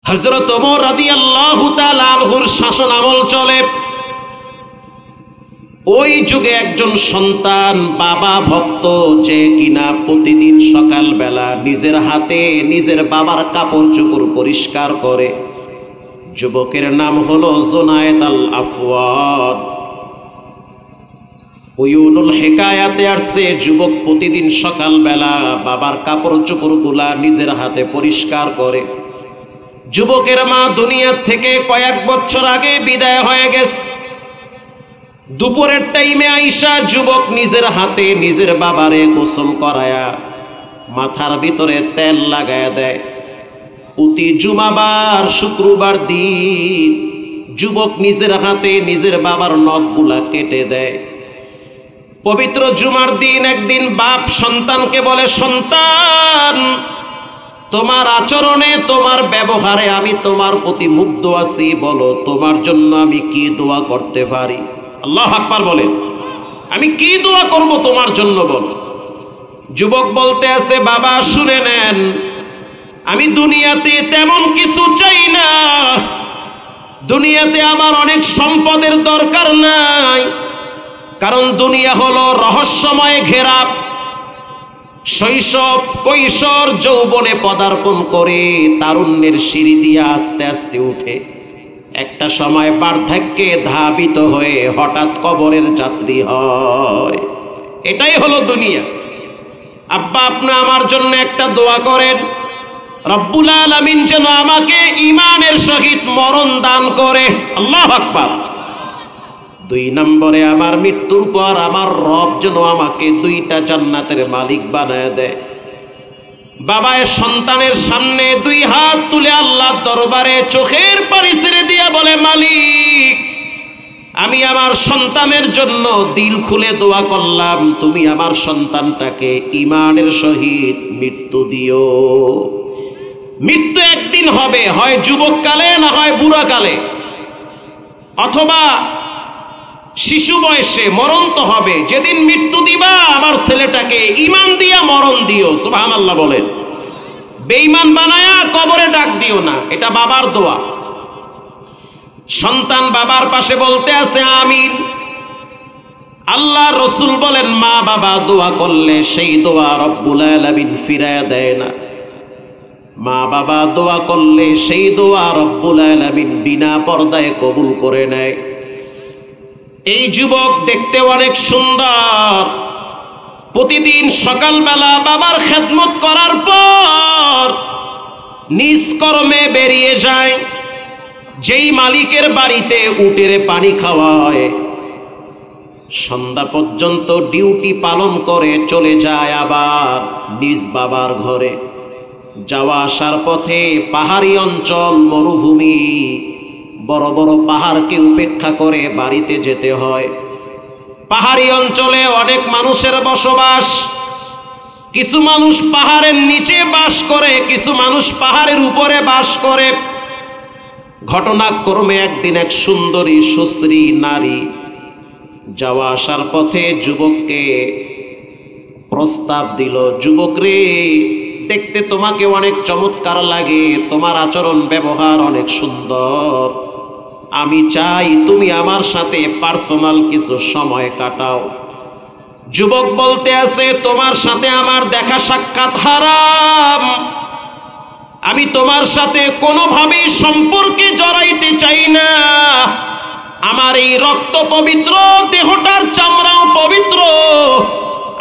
হযরত ওমর রাদিয়াল্লাহু তাআলা আনহুর শাসন আমল চলে। ওই যুগে একজন সন্তান বাবা ভক্ত, যে কিনা প্রতিদিন সকালবেলা নিজের হাতে নিজের বাবার কাপড় চোপড় পরিষ্কার করে। যুবকের নাম হলো জুনায়েদ আল আফওয়াদ। উয়ুনুল হিকায়াতে আসছে, যুবক প্রতিদিন সকালবেলা বাবার কাপড় চোপড়গুলা নিজের হাতে পরিষ্কার করে। যুবকের মা দুনিয়ার থেকে কয়েক বছর আগে বিদায় হয়ে গেছে। দুপুরের টাইমে আইসা যুবক নিজের হাতে নিজের বাবারে গোসল করায়া মাথার ভিতরে তেল লাগায়া দেয়। প্রতি জুমাবার শুক্রবার দিন যুবক নিজের হাতে নিজের বাবার নখগুলা কেটে দেয়। পবিত্র জুমার দিন একদিন বাপ সন্তানকে বলে, সন্তান, তোমার আচরণে তোমার ব্যবহারে আমি তোমার প্রতি মুগ্ধ আছি, বলো তোমার জন্য আমি কি দোয়া করতে পারি। আল্লাহু আকবার বলেন, আমি কি দোয়া করব তোমার জন্য বলো। যুবক বলতে আছে, বাবা শুনে নেন, আমি দুনিয়াতে তেমন কিছু চাই না, দুনিয়াতে আমার অনেক সম্পদের দরকার নাই, কারণ দুনিয়া হলো রহস্যময় ঘেরা। শৈশব কৈশোর যৌবনে পদার্পণ করে তারুণ্যের সিঁড়ি দিয়ে আস্তে আস্তে উঠে একটা সময় বার্ধক্যে ধাবিত হয়ে হঠাৎ কবরের যাত্রী হয়। এটাই হলো দুনিয়া। আব্বা, আপনি আমার জন্য একটা দোয়া করেন, রব্বুল আলামিন যেন আমাকে ঈমানের সহিত মরণ দান করে। আল্লাহু আকবার। 2 নম্বরে, আমার মৃত্যুর পর আমার রব যেন আমাকে 2টা জান্নাতের মালিক বানায় দেয়। বাবা সন্তানের সামনে 2 হাত তুলে আল্লাহর দরবারে চোখের পানি ছেড়ে দিয়ে বলে, মালিক, আমি আমার সন্তানের জন্য দিল খুলে দোয়া করলাম, তুমি আমার সন্তানটাকে ঈমানের সহিত মৃত্যু দিও। মৃত্যু একদিন হবে, হয় যুবককালে না হয় বুড়াকালে, অথবা শিশু বয়সে। মরণ তো হবে। যেদিন মৃত্যু দিবা আমার ছেলেটাকে ঈমান দিয়া মরণ দিও। সুবহানাল্লাহ বলেন। বেঈমান বানায়া কবরে ডাক দিও না, এটা বাবার দোয়া। সন্তান বাবার পাশে বলতে আছে আমিন। আল্লাহ রসুল বলেন, মা বাবা দোয়া করলে সেই দোয়া রব্বুল আলামিন ফিরায়া দেয় না। মা বাবা দোয়া করলে সেই দোয়া রব্বুল আলামিন বিনা পর্দায় কবুল করে নেয়। এই যুবক দেখতে অনেক সুন্দর, প্রতিদিন সকালবেলা বাবার খেদমত করার পর নিজ কর্মে বেরিয়ে যায়। যেই মালিকের বাড়িতে উটের পানি খাওয়ায়, সন্ধ্যা পর্যন্ত ডিউটি পালন করে চলে যায় আবার নিজ বাবার ঘরে। যাওয়া আসার পথে পাহাড়ি অঞ্চল, মরুভূমি, বড় বড় পাহাড়কে উপেক্ষা করে বাড়িতে যেতে হয়। পাহাড়ি অঞ্চলে অনেক মানুষের বসবাস। কিছু মানুষ পাহাড়ের নিচে বাস করে, কিছু মানুষ পাহাড়ের উপরে বাস করে। ঘটনাক্রমে একদিন এক সুন্দরী সুশ্রী নারী যাওয়া আসার পথে যুবককে প্রস্তাব দিল, যুবক রে, দেখতে তোমাকে অনেক চমৎকার লাগে, তোমার আচরণ ব্যবহার অনেক সুন্দর, আমি চাই তুমি আমার সাথে পার্সোনাল কিছু সময় কাটাও। যুবক বলতে আছে, তোমার সাথে আমার দেখা সাক্ষাৎ হারাম, আমি তোমার সাথে কোনোভাবেই সম্পর্কে জড়াইতে চাই না। আমার এই রক্ত পবিত্র, দেহটার চামড়াও পবিত্র,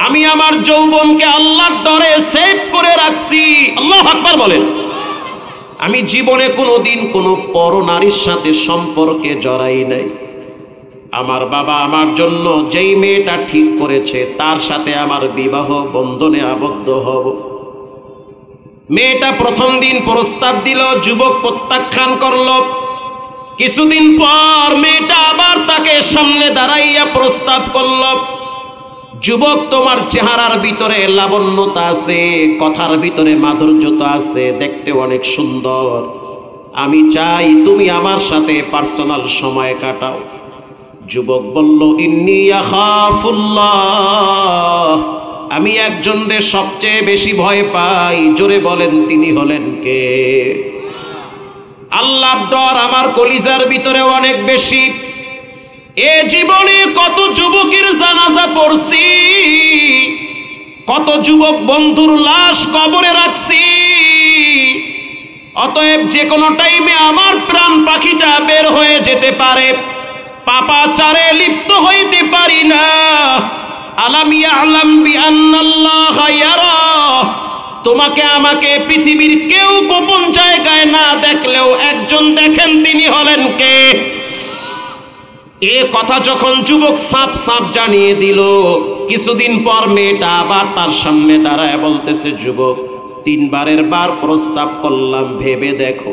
আমি আমার যৌবনকে আল্লাহর ডরে সেভ করে রাখছি। আল্লাহু আকবার বলেন। আমি জীবনে কোনোদিন কোনো পর নারীর সাথে সম্পর্কে জড়াই নাই। আমার বাবা আমার জন্য যেই মেয়েটা ঠিক করেছে তার সাথে আমার বিবাহ বন্ধনে আবদ্ধ হব। মেয়েটা প্রথম দিন প্রস্তাব দিল, যুবক প্রত্যাখ্যান করল। কিছুদিন পর মেয়েটা আবার তাকে সামনে দাঁড়াইয়া প্রস্তাব করল, যুবক, তোমার চেহারার ভিতরে লাবণ্যতা আছে, কথার ভিতরে মাধুর্যতা আছে, দেখতে অনেক সুন্দর, আমি চাই তুমি আমার সাথে পার্সোনাল সময় কাটাও। যুবক বলল, ইন্নী আখাফুল্লাহ, আমি একজনকে সবচেয়ে বেশি ভয় পাই। জোরে বলেন, তিনি হলেন কে? আল্লাহর ডর আমার কলিজার ভিতরে অনেক বেশি। এ জীবনে কত যুবকের জানাজা পড়ছি, কত যুবক বন্ধুর লাশ কবরে রাখছি। অতএব যে কোনো টাইমে আমার প্রাণ পাখিটা বের হয়ে যেতে পারে, পাপাচারে লিপ্ত হইতে পারি না। আলাম ইয়ালাম বিআন্নাল্লাহা ইয়ারা, তোমাকে আমাকে পৃথিবীর কেউ গোপন জায়গায় না দেখলেও একজন দেখেন, তিনি হলেন কে? এ কথা যখন যুবক সাপ সাপ জানিয়ে দিল, কিছুদিন পর মেয়েটা আবার তার সামনে দাঁড়ায় বলতেছে, যুবক 3 বারের বার প্রস্তাব করলাম, ভেবে দেখো।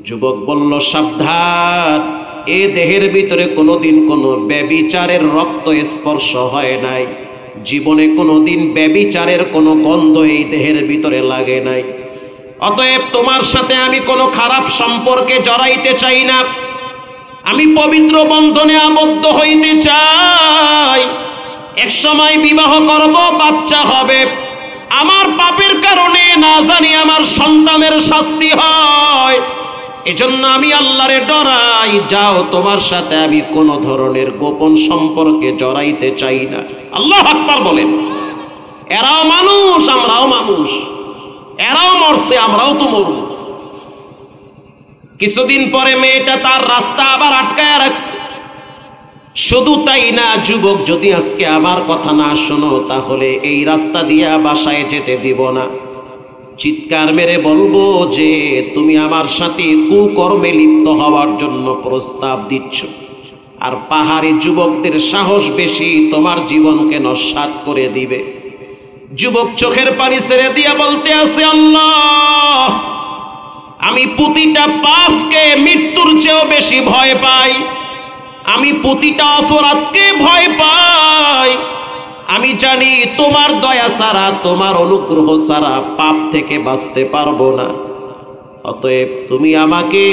যুবক বলল, সাবধান, এ দেহের ভিতরে কোনোদিন কোনো ব্যভিচারের রক্ত স্পর্শ হয় নাই, জীবনে কোনোদিন ব্যভিচারের কোনো গন্ধ এই দেহের ভিতরে লাগে নাই। অতএব তোমার সাথে আমি কোনো খারাপ সম্পর্কে জড়াইতে চাই না, আমি পবিত্র বন্ধনে আবদ্ধ হইতে চাই। এক সময় বিবাহ করব, বাচ্চা হবে, আমার পাপের কারণে না জানি আমার সন্তানের শাস্তি হয়, এজন্য আমি আল্লাহরে ডরাই। যাও, তোমার সাথে আমি কোনো ধরনের গোপন সম্পর্কে জড়াইতে চাই না। আল্লাহু আকবার বলেন। এরাও মানুষ, আমরাও মানুষ, এরাও মরছে, আমরাও তো মরব। কিছুদিন পরে মেয়েটা তার রাস্তা আবার আটকায় রাখছে। শুধু তাই না, যুবক, যদি আজকে আমার কথা না শোনো তাহলে এই রাস্তা দিয়ে বাসায় যেতে দিব না। চিৎকার মেরে বলবো যে তুমি আমার সাথে কুকর্মে লিপ্ত হওয়ার জন্য প্রস্তাব দিচ্ছ। আর পাহাড়ি যুবকদের সাহস বেশি, তোমার জীবনকে নস্যাৎ করে দিবে। যুবক চোখের পানি ছেড়ে দিয়া বলতে আছে, আল্লাহ, আমি প্রতিটা পাপকে মৃত্যুর চেয়েও বেশি ভয় পাই, আমি প্রতিটা অপরাধকে ভয় পাই। আমি জানি তোমার দয়া ছাড়া, তোমার অনুগ্রহ ছাড়া পাপ থেকে বাঁচতে পারবো না। অতএব তুমি আমাকে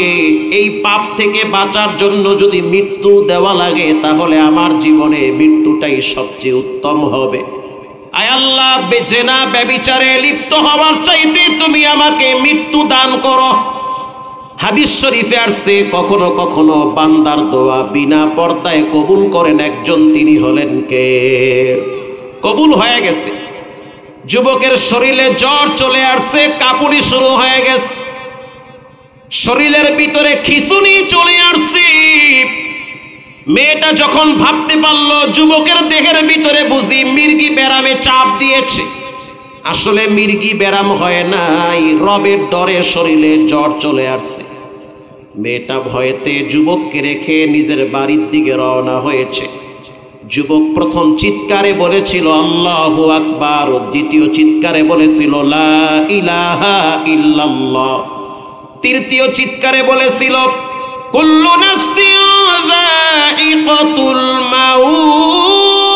এই পাপ থেকে বাঁচার জন্য যদি মৃত্যু দেওয়া লাগে, তাহলে আমার জীবনে মৃত্যুটাই সবচেয়ে উত্তম হবে। আয় আল্লাহ, জেনা ব্যভিচারে লিপ্ত হওয়ার চাইতে তুমি আমাকে মৃত্যু দান করো। হাদিস শরীফে আসছে, কখনো কখনো বান্দার দোয়া বিনা পর্দায় কবুল করেন একজন, তিনি হলেন কে? কবুল হয়ে গেছে। যুবকের শরীরে জ্বর চলে আসছে, কাঁপুনি শুরু হয়ে গেছে, শরীরের ভিতরে খিঁচুনি চলে আসছে। মেয়েটা যখন ভাবতে পারলো যুবকের দেহের ভিতরে বুঝি মির্গি ব্যারামে চাপ দিয়েছে, আসলে মির্গি ব্যারাম হয় নাই, রবের ডরে শরীরে জ্বর চলে আসছে। মেয়েটা ভয়েতে যুবককে রেখে নিজের বাড়ির দিকে রওনা হয়েছে। যুবক প্রথম চিৎকারে বলেছিল আল্লাহু আকবার, দ্বিতীয় চিৎকারে বলেছিল লা ইলাহা ইল্লাল্লাহ, তৃতীয় চিৎকারে বলেছিল কুল্লু নাফসিন যায়িকাতুল মাউত।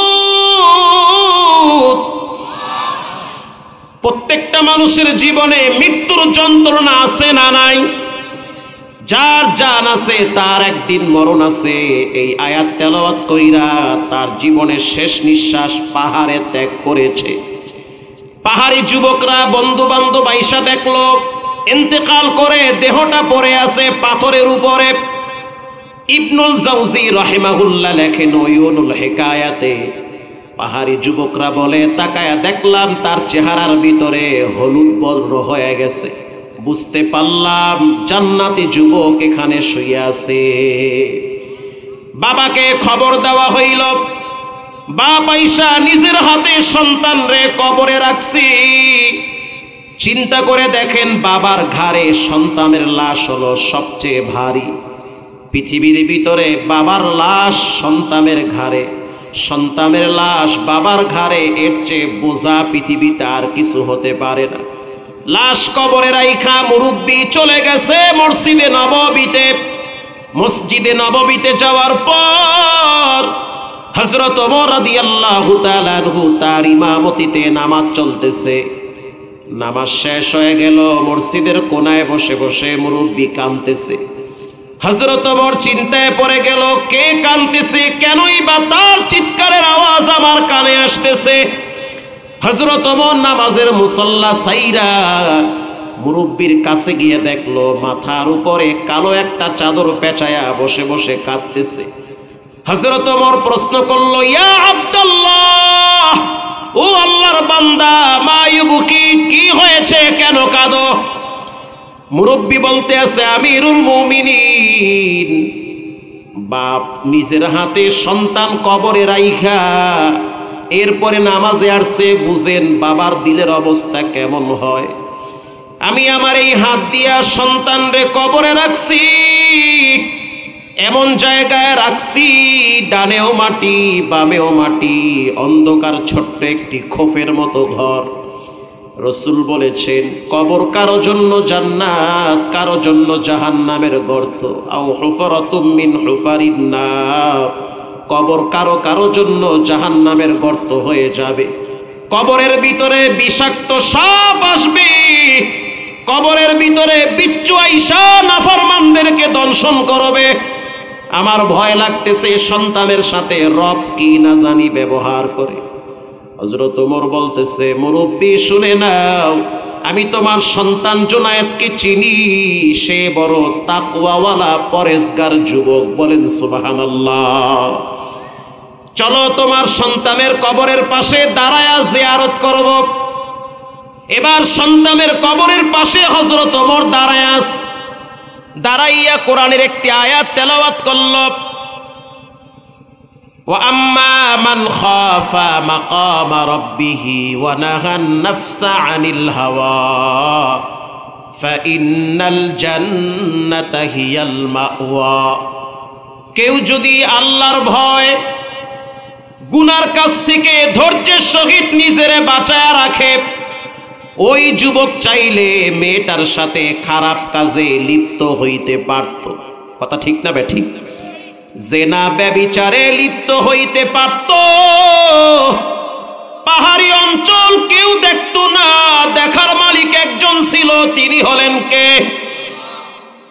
প্রত্যেকটা মানুষের জীবনে মৃত্যুর যন্ত্রণা আছে না নাই? যার জান আছে তার একদিন মরণ আছে। এই আয়াত তেলাওয়াত কইরা তার জীবনের শেষ নিঃশ্বাস পাহাড়ে ত্যাগ করেছে। পাহাড়ি যুবকরা বন্ধু বান্ধব আইসা দেখলো ইন্তেকাল করে দেহটা পড়ে আছে পাথরের উপরে। ইবনুল জাওজি রাহিমাহুল্লাহ লেখেন উয়ুনুল হিকায়াতে, পাহাড়ি যুবকরা বলে তাকায়া দেখলাম তার চেহারার ভিতরে হলুদ বর্ণ হয়ে গেছে। বুঝতে পারলাম জান্নাতি যুবক এখানে শুয়ে আছে। বাবাকে খবর দেওয়া হইল। বাপ আইসা নিজের হাতে সন্তান রে কবরে রাখছি। চিন্তা করে দেখেন বাবার ঘাড়ে সন্তানের লাশ হলো সবচেয়ে ভারী। পৃথিবীর ভিতরে বাবার লাশ সন্তানের ঘাড়ে, সন্তানের লাশ বাবার ঘাড়ে, এর চেয়ে বোঝা পৃথিবীতে আর কিছু হতে পারে না। লাশ কবরে রাইখা মুরব্বি চলে গেছে মসজিদে নববীতে। মসজিদে নববীতে যাওয়ার পর হযরত ওমর রাদিয়াল্লাহু তাআলা আনহু তার ইমামতিতে নামাজ চলতেছে। নামাজ শেষ হয়ে গেল, মসজিদের কোনায় বসে বসে মুরব্বি কাঁদতেছে। হযরত ওমর চিন্তায় পড়ে গেল, কে কাঁদতেছে, কেনই বা তার চিৎকারের আওয়াজ আমার কানে আসতেছে। হযরত ওমর নামাজের মুসল্লা ছাইরা মুরব্বির কাছে গিয়ে দেখলো মাথার উপরে কালো একটা চাদর পেঁচায়া বসে বসে কাঁদতেছে। হযরত ওমর প্রশ্ন করলো, ইয়া আব্দুল্লাহ, ও আল্লাহর বান্দা, মা ইউবকি, কি হয়েছে, কেন কাঁদো? মুরব্বি বলতে আছে, আমিরুল মুমিনিন, বাপ নিজের হাতে সন্তান কবরে রাইখা এরপরে নামাজে আসছে, বুঝেন বাবার দিলের অবস্থা কেমন হয়। আমি আমার এই হাত দিয়া সন্তান রে কবরে রাখছি, এমন জায়গায় রাখছি ডানেও মাটি বামেও মাটি, অন্ধকার ছোট্ট একটি খোপের মতো ঘর। রসুল বলেছেন, কবর কারো জন্য জান্নাত, কারো জন্য জাহান্নামের গর্ত। আও হুফরাতুম মিন হুফারিন নার, কবর কারো কারো জন্য জাহান্নামের গর্ত হয়ে যাবে। কবরের ভিতরে বিষাক্ত সাপ আসবে, কবরের ভিতরে বিচ্ছু আইসা নাফরমানদেরকে দংশন করবে। আমার ভয় লাগতেছে সন্তানের সাথে রব কি না জানি ব্যবহার করে। হযরত ওমর বলতেছে, মুরব্বি শুনে নাও, আমি তোমার সন্তান জুনায়েদকে চিনি, সে বড় তাকওয়াওয়ালা পরেজগার যুবক। বলেন সুবহানাল্লাহ। চলো তোমার সন্তানের কবরের পাশে দাঁড়ায়া জিয়ারত করব। এবার সন্তানের কবরের পাশে হযরত ওমর দাঁড়াইয়া কোরআনের একটি আয়াত তেলাওয়াত করল। وَأَمَّا مَنْ خَافَ مَقَامَ رَبِّهِ وَنَهَى النَّفْسَ عَنِ الْهَوَى فَإِنَّ الْجَنَّةَ هِيَ الْمَأْوَى। কেউ যদি আল্লাহর ভয়, গুনার কাছ থেকে ধৈর্যের সহিত নিজেরে বাঁচায়া রাখে, ওই যুবক চাইলে মেয়েটার সাথে খারাপ কাজে লিপ্ত হইতে পারত। কথা ঠিক না বে ঠিক? জেনা ব্যভিচারে লিপ্ত হইতে পারত। পাহাড়ি অঞ্চল কেউ দেখতো না, দেখার মালিক একজন ছিল, তিনি হলেন কে?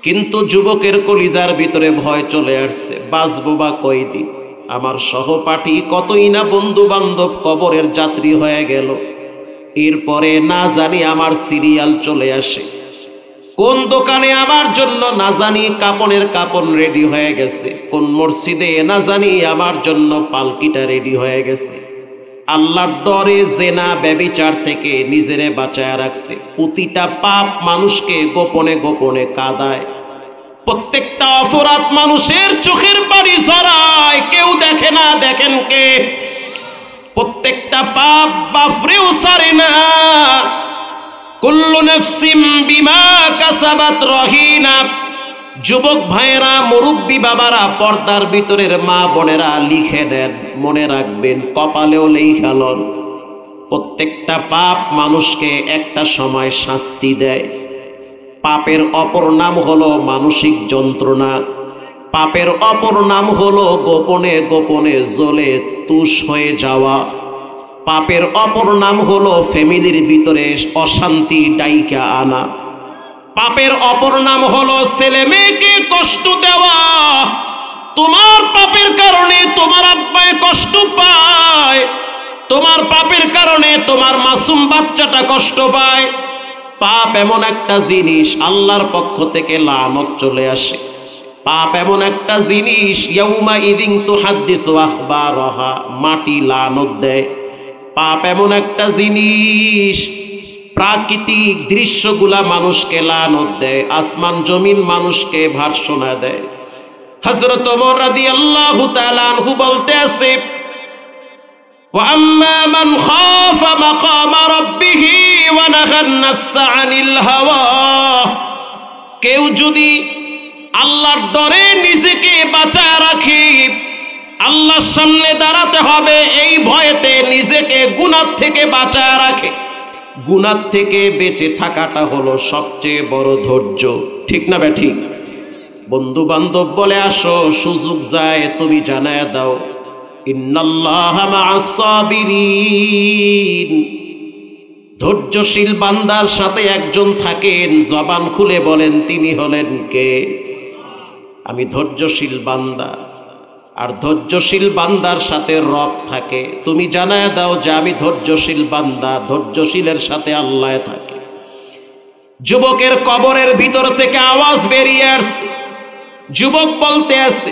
কিন্তু যুবকের কলিজার ভিতরে ভয় চলে আসছে, বাঁচবো বা কয়দিন, আমার সহপাঠী কতই না বন্ধু বান্ধব কবরের যাত্রী হয়ে গেল, এরপরে না জানি আমার সিরিয়াল চলে আসে, কোন দোকানে আমার জন্য না জানি কাপড়ের কাপড় রেডি হয়ে গেছে, কোন মসজিদে না জানি আমার জন্য পালকিটা রেডি হয়ে গেছে। আল্লাহর ডরে জেনা ব্যভিচার থেকে নিজেরে বাঁচায়া রাখছে। প্রতিটা পাপ মানুষকে গোপনে গোপনে কাঁদায়, প্রত্যেকটা অপরাধ মানুষের চোখের পানি ঝরায়, কেউ দেখে না, দেখেন কে? প্রত্যেকটা পাপ বাফরেও সারে না। কুল্লু নাফসিম বিমা কাসাবাত রহিনা। যুবক ভাইয়েরা, মুরব্বী বাবারা, পর্দার ভিতরের মা বোনেরা লিখে নেন, মনে রাখবেন, কপালেও লেখালন, প্রত্যেকটা পাপ মানুষকে একটা সময় শাস্তি দেয়। পাপের অপর নাম হলো মানসিক যন্ত্রণা, পাপের অপর নাম হলো গোপনে গোপনে জ্বলে তুষ হয়ে যাওয়া, পাপের অপর নাম হলো ফ্যামিলির ভিতরে অশান্তি ডাইকা আনা, পাপের অপর নাম হলো ছেলে মেয়েকে কষ্ট দেওয়া। তোমার পাপের কারণে তোমার আব্বায় কষ্ট পায়, তোমার পাপের কারণে তোমার মাসুম বাচ্চাটা কষ্ট পায়। পাপ এমন একটা জিনিস, আল্লাহর পক্ষ থেকে লানত চলে আসে। পাপ এমন একটা জিনিস, ইয়াউমা ইদিন তুহাদ্দিসু আখবারহা, মাটি লানত দেয়। পাপ এমন একটা জিনিস, প্রাকৃতিক দৃশ্যগুলা মানুষকে লানত দেয়, আসমান জমিন মানুষকে ভার্সনা দেয়। হযরত ওমর রাদিয়াল্লাহু তাআলা আনহু বলতে আছে, ওয়া আম্মা মান খাফা মাকামা রাব্বিহি ওয়া নাহান নাফসা আনিল হাওয়া। কেউ যদি আল্লাহর ডরে নিজেকে বাঁচায় রাখে, আল্লাহর সামনে দাঁড়াতে হবে এই ভয়েতে নিজেকে গুনাহ থেকে বাঁচায় রাখে। গুনাহ থেকে বেঁচে থাকাটা হলো সবচেয়ে বড় ধৈর্য। ঠিক না বে ঠিক? বন্ধু বান্ধব বলে আসো, সুযোগ যায় তুমি জানায়া দাও, ইন্নাল্লাহা মা'আস সাবিরিন। ধৈর্যশীল বান্দার সাথে একজন থাকেন, জবান খুলে বলেন তিনি হলেন কে? আমি ধৈর্যশীল বান্দা। আর ধৈর্যশীল বান্দার সাথে রব থাকে। তুমি জানায় দাও যে আমি ধৈর্যশীল বান্দা, ধৈর্যশীলের সাথে আল্লাহ থাকে। যুবকের কবরের ভিতর থেকে আওয়াজ বেরিয়ে আসছে, যুবক বলতে আছে,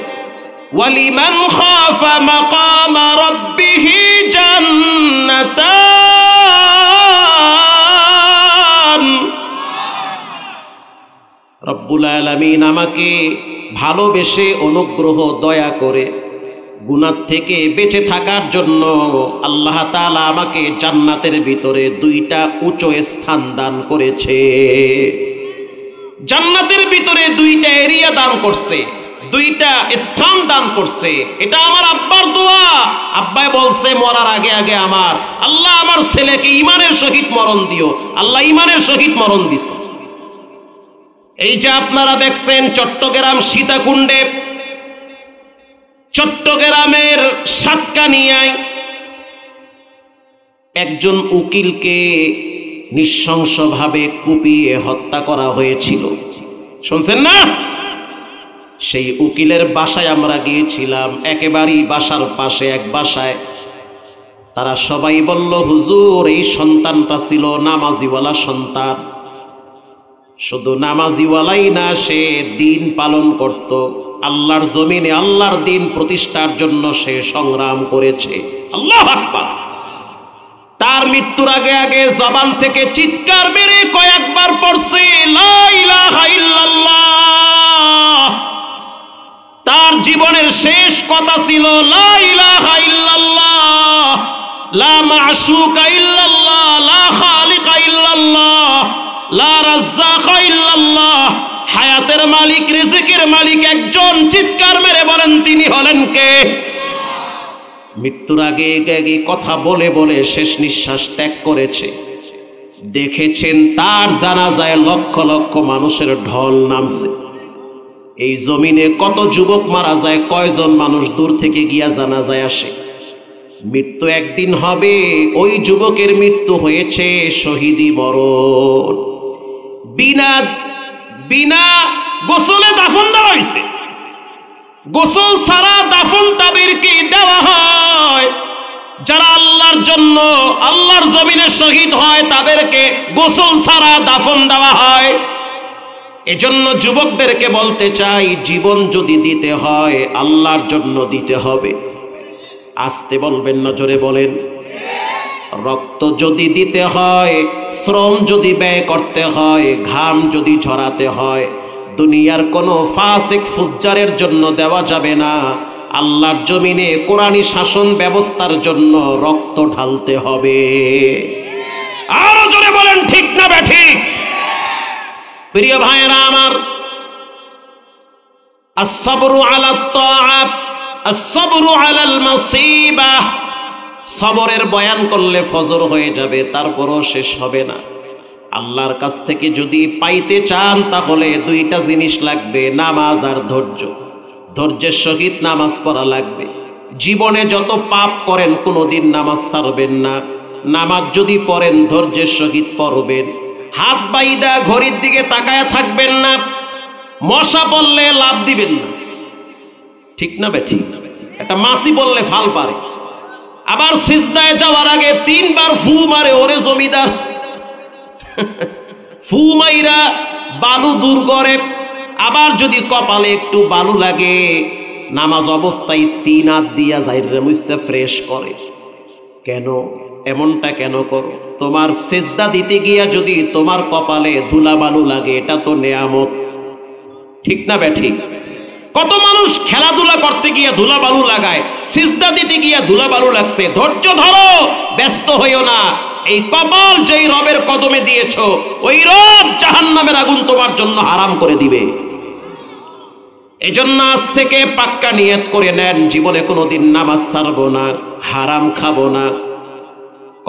ওয়ালিমান খাফা মাকামা রাব্বিহি জান্নাতান। রব্বুল আলামিন আমাকে ভালোবেসে অনুগ্রহ দয়া করে গুনাহ থেকে বেঁচে থাকার জন্য আল্লাহ তাআলা আমাকে জান্নাতের ভিতরে দুইটা উঁচু স্থান দান করেছে। জান্নাতের ভিতরে দুইটা এরিয়া দান করছে, দুইটা স্থান দান করছে। এটা আমার আব্বার দোয়া। আব্বাই বলছে মরার আগে আগে আমার আল্লাহ আমার ছেলেকে ঈমানের সহিত মরণ দিও। আল্লাহ ঈমানের সহিত মরণ দিছে। এই যে আপনারা দেখছেন চট্টগ্রাম সীতাকুণ্ডে, চট্টগ্রামের সাতকানিয়ায় একজন উকিলকে নৃশংসভাবে কুপিয়ে হত্যা করা হয়েছিল, শুনছেন না? সেই উকিলের বাসায় আমরা গিয়েছিলাম, একেবারেই বাসার পাশে এক বাসায়। তারা সবাই বলল, হুজুর এই সন্তানটা ছিল নামাজিওয়ালা সন্তান। শুধু নামাজিওয়ালাই না, সে দিন পালন করত, আল্লাহর জমিনে আল্লাহর দিন প্রতিষ্ঠার জন্য সে সংগ্রাম করেছে। আল্লাহু আকবার। তার মৃত্যুর আগে আগে জবান থেকে চিৎকার বেরে কয়েকবার পড়ছে লা ইলাহা ইল্লাল্লাহ। তার জীবনের শেষ কথা ছিল লা ইলাহা ইল্লাল্লাহ, লা মা'শুকা ইল্লাল্লাহ, লা খালিকা ইল্লাল্লাহ, লা রাজ্জাকা ইল্লাল্লাহ। হায়াতের মালিক, রিজিকের মালিক একজন। চিৎকার মেরে বলেন তিনি হলেন কে? মৃত্যুর আগে আগে কথা বলে বলে শেষ নিঃশ্বাস ত্যাগ করেছে। দেখেছেন তার জানাজায় লক্ষ লক্ষ মানুষের ঢল নামছে। এই জমিনে কত যুবক মারা যায়, কয়জন মানুষ দূর থেকে গিয়া জানাজায় আসে। মৃত্যু একদিন হবে। ওই যুবকের মৃত্যু হয়েছে শহীদি মরণ। বিনা বিনা গোসলে দাফন দেওয়া হয়েছে। গোসল ছাড়া দাফন তাদেরকে দেওয়া হয়। যারা আল্লাহর জন্য আল্লাহর জমিনে শহীদ হয় তাদেরকে গোসল ছাড়া দাফন দেওয়া হয়। এজন্য যুবকদেরকে বলতে চাই, জীবন যদি দিতে হয় আল্লাহর জন্য দিতে হবে। আস্তে বলবেন না, জোরে বলেন। রক্ত যদি দিতে হয়, শ্রম যদি ব্যয় করতে হয়, ঘাম যদি ঝরাতে হয়, দুনিয়ার কোনো ফাসিক ফুজ্জারের জন্য দেওয়া যাবে না। আল্লাহর জমিনে কোরআনী শাসন ব্যবস্থার জন্য রক্ত ঢালতে হবে। আরো জোরে বলেন ঠিক না বেঠিক? প্রিয় ভাইরা আমার, আস-সাবরু আলাত তাআত, আস-সাবরু আলাল মুসিবাহ। সবরের বয়ান করলে ফজর হয়ে যাবে, তারপরও শেষ হবে না। আল্লাহর কাছ থেকে যদি পাইতে চান তাহলে দুইটা জিনিস লাগবে, নামাজ আর ধৈর্য। ধৈর্যের সহিত নামাজ পড়া লাগবে। জীবনে যত পাপ করেন কোনোদিন নামাজ ছাড়বেন না। নামাজ যদি পড়েন ধৈর্যের সহিত পড়বেন। হাত বাইদা ঘড়ির দিকে তাকায় থাকবেন না। মশা বললে লাভ দিবেন না, ঠিক না বেঠিক? একটা মাছি বললে ফাল পারে। আবার সিজদায় যাওয়ার আগে 3 বার ফু মারে, ওরে জমিদার। ফু মাইরা বালু দূর করে। আবার যদি কপালে একটু বালু লাগে, নামাজ অবস্থায় 3 হাত দিয়া যাইরে মুছতে ফ্রেশ করে। কেন এমনটা কেন করো? তোমার সিজদা দিতে গিয়া যদি তোমার কপালে ধুলা বালু লাগে, এটা তো নেয়ামত, ঠিক না বেঠিক? কত মানুষ খেলাধুলা করতে গিয়া ধুলা বালু লাগায়, সিজদা দিতে গিয়া ধুলা বালু লাগছে। ধৈর্য ধরো, ব্যস্ত হইও না। এই কপাল যেই রবের কদমে দিয়েছো, ওই রব জাহান্নামের আগুন তোমার জন্য হারাম করে দিবে। এজন্য আজ থেকে পাক্কা নিয়ত করে নেন, জীবনে কোনোদিন নামাজ ছাড়বো না, হারাম খাবো না।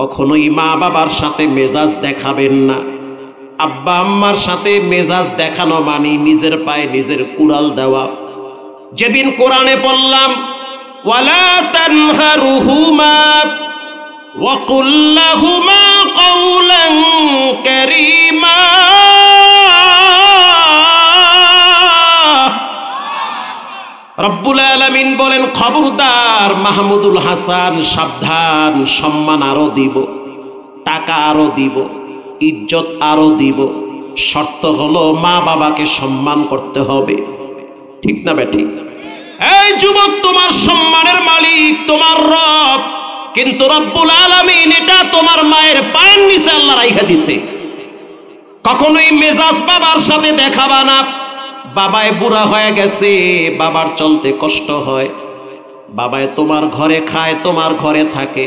কখনোই মা বাবার সাথে মেজাজ দেখাবেন না। আব্বা আম্মার সাথে মেজাজ দেখানো মানে নিজের পায়ে নিজের কুড়াল দেওয়া। যেদিন কোরআনে বললাম ওয়ালা তানহারুহুমা ওয়া কুল লাহুমা কাওলান কারীমা, রব্বুল আলামিন বলেন খবরদার মাহমুদুল হাসান সাবধান, সম্মান আরো দিব, টাকা আরো দিব, ইজ্জত আরো দিব, শর্ত হলো মা বাবাকে সম্মান করতে হবে, ঠিক না বেঠিক? এই যুবক, তোমার সম্মানের মালিক তোমার রব, কিন্তু রব্বুল আলামিন এটা তোমার মায়ের পায়ের নিচে আল্লাহ রাইখা দিছে। কখনোই মেজাজ বাবার সাথে দেখাবা না। বাবায় বুড়া হয়ে গেছে, বাবার চলতে কষ্ট হয়, বাবায় তোমার ঘরে খায়, তোমার ঘরে থাকে,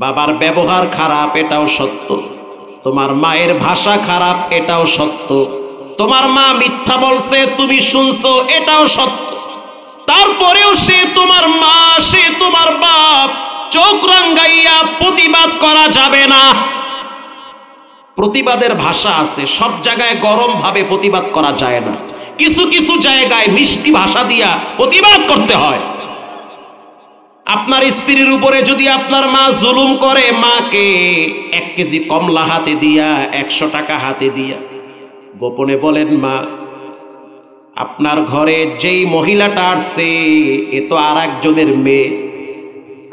বাবার ব্যবহার খারাপ এটাও সত্য, তোমার মায়ের ভাষা খারাপ এটাও সত্য, তোমার মা মিথ্যা বলছে তুমি শুনছো এটাও সত্য, তারপরেও সে তোমার মা, সে তোমার বাপ, চোখ রাঙ্গাইয়া প্রতিবাদ করা যাবে না। প্রতিবাদের ভাষা আছে, সব জায়গায় গরম ভাবে প্রতিবাদ করা যায় না, কিছু কিছু জায়গায় মিষ্টি ভাষা দিয়া প্রতিবাদ করতে হয়। আপনার স্ত্রীর উপরে যদি আপনার মা জুলুম করে, মাকে 1 কেজি কমলা হাতে দিয়া, 100 টাকা হাতে দিয়া গোপনে বলেন, মা আপনার ঘরে যেই মহিলাটা আসছে এ তো আর একজনের মেয়ে,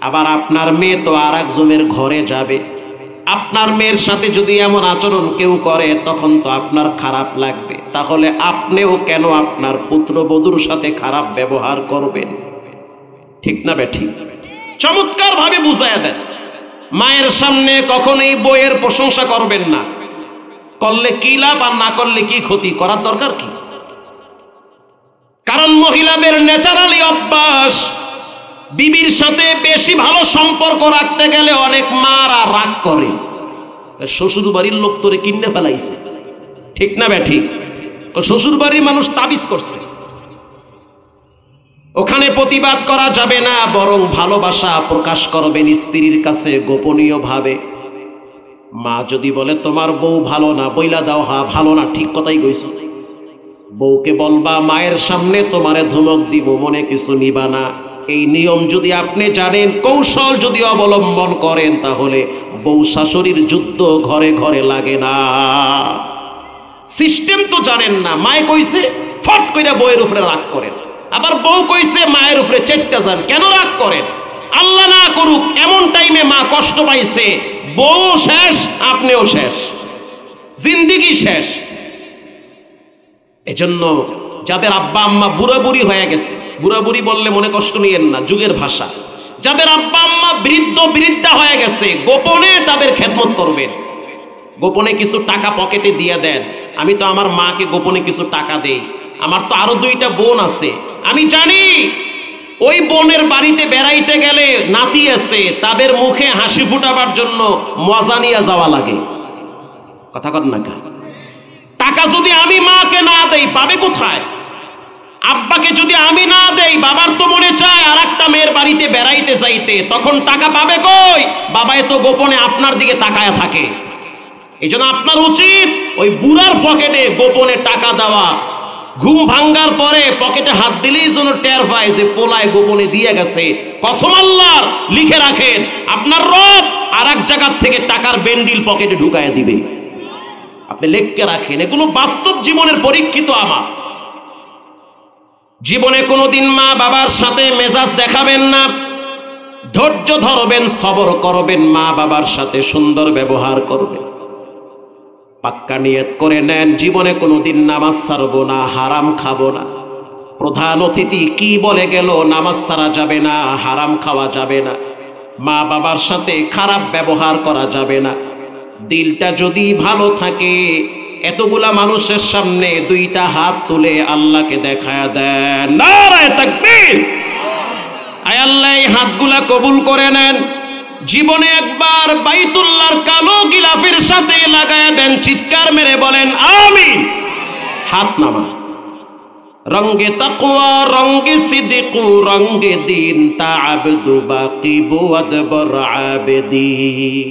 আবার আপনার মেয়ে তো আর একজনের ঘরে যাবে, আপনার মেয়ের সাথে যদি এমন আচরণ কেউ করে তখন তো আপনার খারাপ লাগবে, তাহলে আপনিও কেন আপনার পুত্রবধূর সাথে খারাপ ব্যবহার করবেন, ঠিক না বেঠিক? চমৎকার ভাবে বুঝাইয়া দেন। মায়ের সামনে কখনোই বইয়ের প্রশংসা করবেন না, করলে কি লাভ আর না করলে কি ক্ষতি, করার দরকার কি? কারণ মহিলাদের ন্যাচারালি অভ্যাস, বিবির সাথে বেশি ভালো সম্পর্ক রাখতে গেলে অনেক মারা রাগ করে, শ্বশুর বাড়ির লোক তোরে কিনে ফেলাইছে, ঠিক না বেঠিক? শ্বশুর বাড়ির মানুষ তাবিজ করছে, ওখানে প্রতিবাদ করা যাবে না, বরং ভালোবাসা প্রকাশ করবেন স্ত্রীর কাছে গোপনীয় ভাবে। মা যদি বলে তোমার বউ ভালো না, বইলা দাও, হা ভালো না, ঠিক কথাই কইছো। বউকে বলবা মায়ের সামনে তোমারে ধমক দিব, মনে কিছু নিবা না। এই নিয়ম যদি আপনি জানেন, কৌশল যদি অবলম্বন করেন, তাহলে বউ শাশুড়ির যুদ্ধ ঘরে ঘরে লাগে না। সিস্টেম তো জানেন না, মায়ে কইছে ফট কইরা বউয়ের উপরে রাগ করেন, আবার বউ কইছে মায়ের উপরে চেষ্টা যান, কেন রাগ করেন? আল্লাহ না করুক এমন টাইমে মা কষ্ট পাইছে, বউ শেষ, আপনিও শেষ, জিন্দেগি শেষ। এজন্য যাদের আব্বা আম্মা বুড়া বুড়ি হয়ে গেছে, বুড়া বুড়ি বললে মনে কষ্ট নিয়েন না, যুগের ভাষা, যাদের আব্বা আম্মা বৃদ্ধ বৃদ্ধা হয়ে গেছে, গোপনে তাদের খেদমত করবেন, গোপনে কিছু টাকা পকেটে দিয়ে দেন। আমি তো আমার মাকে গোপনে কিছু টাকা দেই, আমার তো আরো 2টা বোন আছে, আমি জানি ওই বোনের বাড়িতে বেড়াইতে গেলে নাতি আছে, তাদের মুখে হাসি ফুটাবার জন্য মজা নিয়ে যাওয়া লাগে, কথা কর না? টাকা যদি আমি মাকে না দেই পাবে কোথায়? আব্বাকে যদি আমি না দেই, বাবার তো মনে চায় আর একটা মেয়ের বাড়িতে বেড়াইতে যাইতে, তখন টাকা পাবে কই? বাবাই তো গোপনে আপনার দিকে তাকায়া থাকে। এই জন্য আপনার উচিত ওই বুড়ার পকেটে গোপনে টাকা দেওয়া, ঘুম ভাঙ্গার পরে পকেটে হাত দিলেই যেন টের পায় যে পোলায় গোপনে দিয়ে গেছে। কসম আল্লাহর, লিখে রাখেন, আপনার রব আর এক জায়গার থেকে টাকার বেন্ডিল পকেটে ঢুকায় দিবে, আপনি লিখে রাখেন। এগুলো বাস্তব জীবনের পরীক্ষিত আমার। জীবনে কোনোদিন মা বাবার সাথে মেজাজ দেখাবেন না, ধৈর্য ধরবেন, সবর করবেন, মা বাবার সাথে সুন্দর ব্যবহার করবেন। পাক্কা নিয়ত করে নেন, জীবনে কোনোদিন নামাজ ছাড়বো না, হারাম খাবো না। প্রধান অতিথি কি বলে গেল, নামাজ ছাড়া যাবে না, হারাম খাওয়া যাবে না, মা বাবার সাথে খারাপ ব্যবহার করা যাবে না। দিলটা যদি ভালো থাকে, এতগুলা মানুষের সামনে 2টা হাত তুলে আল্লাহকে দেখায়া দেন, নারায়ে তাকবীর। আয় আল্লাহ, এই হাতগুলা কবুল করে নেন। জীবনে একবার বাইতুল্লাহর কালো গিলাফের সাথে লাগায়া দেন, চিৎকার মেরে বলেন আমিন। হাত নামা। রঙ্গে তাকওয়া, রঙ্গে সিদকু, রঙ্গে দিন, তা আবদু বাকি বুয়াদ বর আবেদিন।